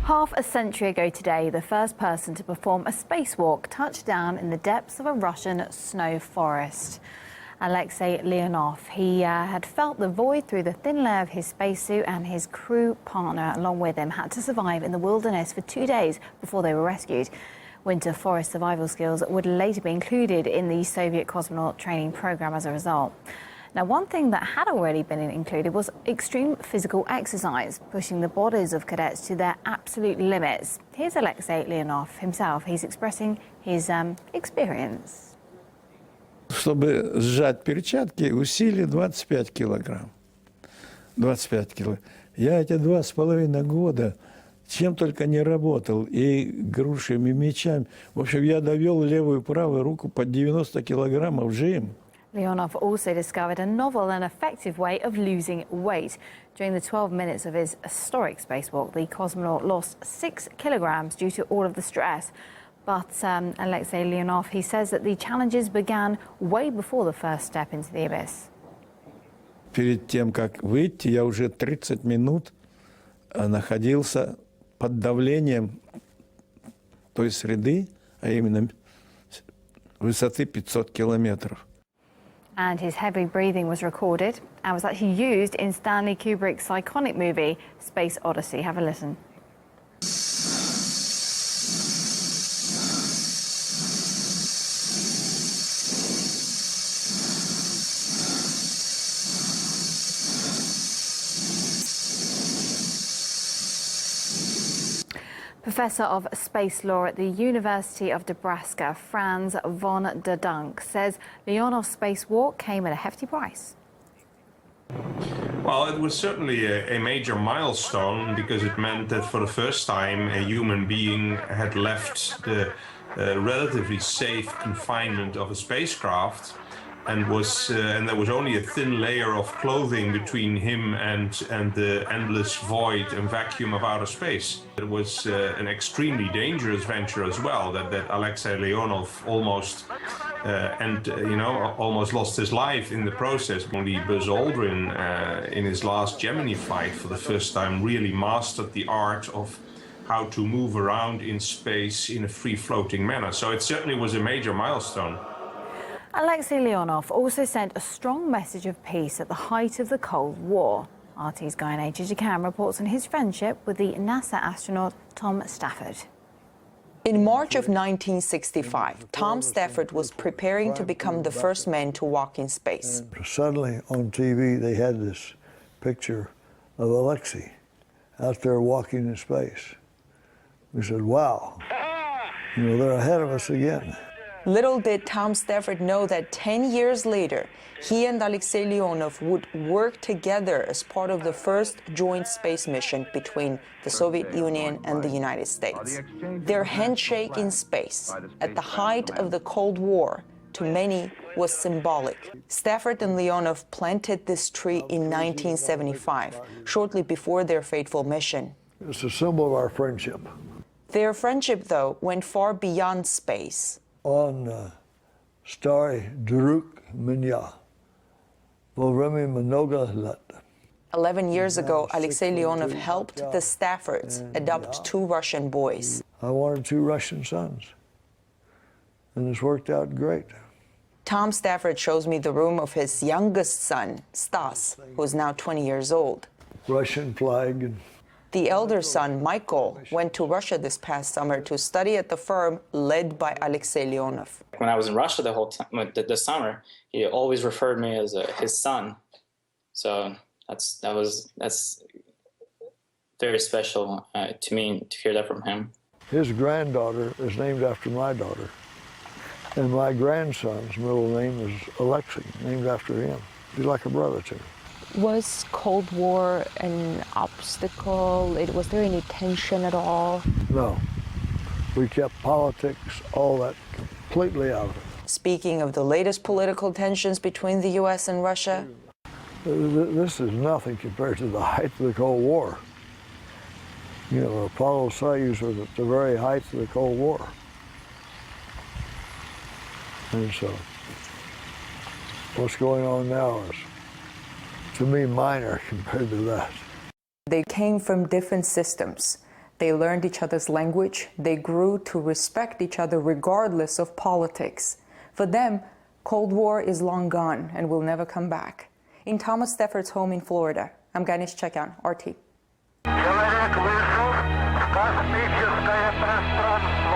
Half a century ago today, the first person to perform a spacewalk touched down in the depths of a Russian snow forest. Alexey Leonov, he had felt the void through the thin layer of his spacesuit, and his crew partner along with him had to survive in the wilderness for 2 days before they were rescued. Winter forest survival skills would later be included in the Soviet cosmonaut training program as a result. Now, one thing that had already been included was extreme physical exercise, pushing the bodies of cadets to their absolute limits. Here's Alexey Leonov himself. He's expressing his experience. Чтобы сжать перчатки, усилие 25 килограмм. 25 килограмм. Я эти 2,5 года чем только не работал, и грушами, мечами. В общем, я довел левую и правую руку под 90 килограммов жим. Leonov also discovered a novel and effective way of losing weight. During the 12 minutes of his historic spacewalk, the cosmonaut lost 6 kilograms due to all of the stress. But Alexey Leonov, he says that the challenges began way before the first step into the abyss. Перед тем, как выйти, я уже 30 минут находился под давлением той среды, а именно высоты 500 километров. And his heavy breathing was recorded and was actually used in Stanley Kubrick's iconic movie, Space Odyssey. Have a listen. Professor of Space Law at the University of Nebraska, Franz von der Dunk, says Leonov's spacewalk came at a hefty price. Well, it was certainly a major milestone because it meant that for the first time a human being had left the relatively safe confinement of a spacecraft and there was only a thin layer of clothing between him and the endless void and vacuum of outer space. It was an extremely dangerous venture as well that Alexey Leonov almost almost lost his life in the process. Only Buzz Aldrin in his last Gemini flight for the first time really mastered the art of how to move around in space in a free-floating manner. So it certainly was a major milestone. Alexey Leonov also sent a strong message of peace at the height of the Cold War. RT's Gayane Chichakyan reports on his friendship with the NASA astronaut Tom Stafford. In March of 1965, Tom Stafford was preparing to become the first man to walk in space. And suddenly on TV they had this picture of Alexey out there walking in space. We said, wow, they're ahead of us again. Little did Tom Stafford know that 10 years later, he and Alexey Leonov would work together as part of the first joint space mission between the Soviet Union and the United States. Their handshake in space, at the height of the Cold War, to many was symbolic. Stafford and Leonov planted this tree in 1975, shortly before their fateful mission. It's a symbol of our friendship. Their friendship, though, went far beyond space. On Stary Druk Minya, Volremy Mnoga Lat. 11 years ago, Alexey Leonov helped the Staffords adopt 2 Russian boys. I wanted 2 Russian sons, and it's worked out great. Tom Stafford shows me the room of his youngest son, Stas, who is now 20 years old. Russian flag. And the elder son, Michael, went to Russia this past summer to study at the firm led by Alexey Leonov. When I was in Russia the whole time, this summer, he always referred me as his son. So that's very special to me to hear that from him. His granddaughter is named after my daughter, and my grandson's middle name is Alexey, named after him. He's like a brother to me. Was Cold War an obstacle? Was there any tension at all? No. We kept politics, all that, completely out of it. Speaking of the latest political tensions between the U.S. and Russia, this is nothing compared to the height of the Cold War. Apollo Soyuz was at the very height of the Cold War. And so, what's going on now is, to me, minor compared to that. they came from different systems. They learned each other's language. They grew to respect each other regardless of politics. For them, Cold War is long gone and will never come back. In Thomas Stafford's home in Florida, I'm Gayane Chichakyan, RT. Человек вышел, космическое пространство.